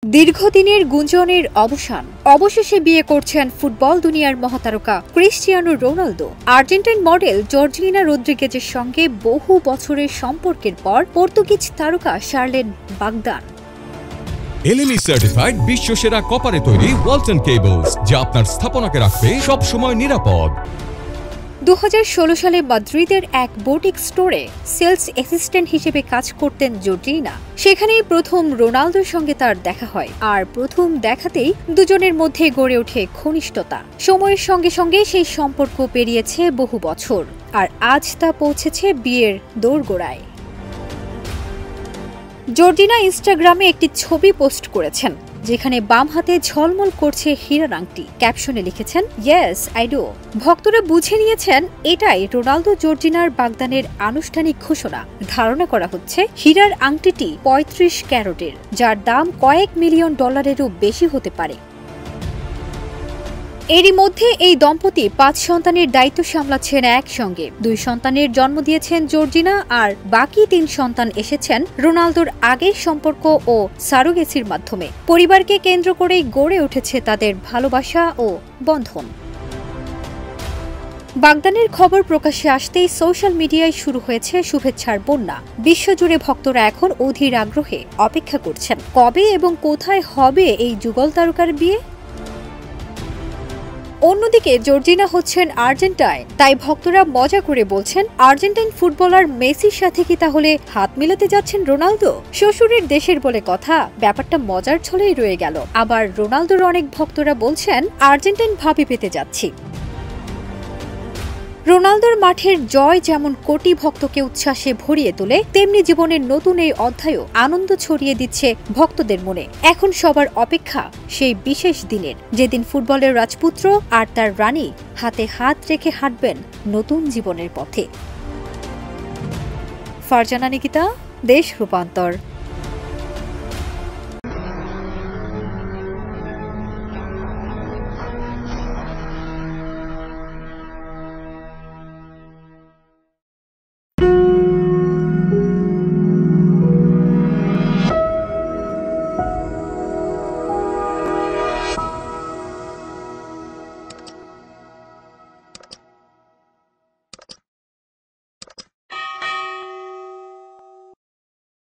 দীর্ঘদিনের গুঞ্জনের অবসান অবশেষে বিয়ে করছেন ফুটবল দুনিয়ার মহাতারকা Cristiano Ronaldo. Argentine model Georgina রদ্রিগেজের সঙ্গে বহু বছরের সম্পর্কের পর পর্তুগিজ তারকা সারলেন বাগদান। এলএমই সার্টিফাইড বিশ্বসেরা কপারে তৈরি ওয়ালটন কেবলস, যা আপনার স্থাপনাকে রাখবে সব সময় নিরাপদ। 2016 সালে মাদ্রিদের এক বুটিক স্টোরে সেলস অ্যাসিস্ট্যান্ট হিসেবে কাজ করতেন জর্জিনা। সেখানেই প্রথম রোনালদোর সঙ্গে তার দেখা হয়, আর প্রথম দেখাতেই দুজনের মধ্যে গড়ে ওঠে ঘনিষ্ঠতা। সময়ের সঙ্গে সঙ্গে সেই সম্পর্ক পেরিয়েছে বহু বছর, আর আজ তা পৌঁছেছে বিয়ের দোরগোড়ায়। জর্জিনা ইনস্টাগ্রামে একটি ছবি পোস্ট করেছেন, যেখানে বাম হাতে ঝলমল করছে হীরার আংটি। ক্যাপশনে লিখেছেন, ইয়েস আই ডু। ভক্তরা বুঝে নিয়েছেন এটাই রোনালদো জর্জিনার বাগদানের আনুষ্ঠানিক ঘোষণা। ধারণা করা হচ্ছে হীরার আংটিটি 35 ক্যারেটের, যার দাম কয়েক মিলিয়ন ডলারেরও বেশি হতে পারে। এরই মধ্যে এই দম্পতি 5 সন্তানের দায়িত্ব সামলাচ্ছেন একসঙ্গে। 2 সন্তানের জন্ম দিয়েছেন জর্জিনা, আর বাকি 3 সন্তান এসেছেন রোনালদোর আগের সম্পর্ক ও সারোগেসির মাধ্যমে। পরিবারকে কেন্দ্র করেই গড়ে উঠেছে তাদের ভালোবাসা ও বন্ধন। বাগদানের খবর প্রকাশ্যে আসতেই সোশ্যাল মিডিয়ায় শুরু হয়েছে শুভেচ্ছার বন্যা। বিশ্বজুড়ে ভক্তরা এখন অধীর আগ্রহে অপেক্ষা করছেন কবে এবং কোথায় হবে এই যুগল তারকার বিয়ে। অন্যদিকে জর্জিনা হচ্ছেন আর্জেন্টাইন, তাই ভক্তরা মজা করে বলছেন, আর্জেন্টাইন ফুটবলার মেসির সাথে কি তাহলে হাত মিলাতে যাচ্ছেন রোনালদো? শ্বশুরের দেশের বলে কথা, ব্যাপারটা মজার ছলেই রয়ে গেল। আবার রোনালদোর অনেক ভক্তরা বলছেন, আর্জেন্টাইন ভাবি পেতে যাচ্ছি। রোনালদোর মাঠের জয় যেমন কোটি ভক্তকে উচ্ছ্বাসে ভরিয়ে তোলে, তেমনি জীবনের নতুন এই অধ্যায়ও আনন্দ ছড়িয়ে দিচ্ছে ভক্তদের মনে। এখন সবার অপেক্ষা সেই বিশেষ দিনের, যেদিন ফুটবলের রাজপুত্র আর তার রানী হাতে হাত রেখে হাঁটবেন নতুন জীবনের পথে। ফারজানা নিকিতা, দেশ রূপান্তর।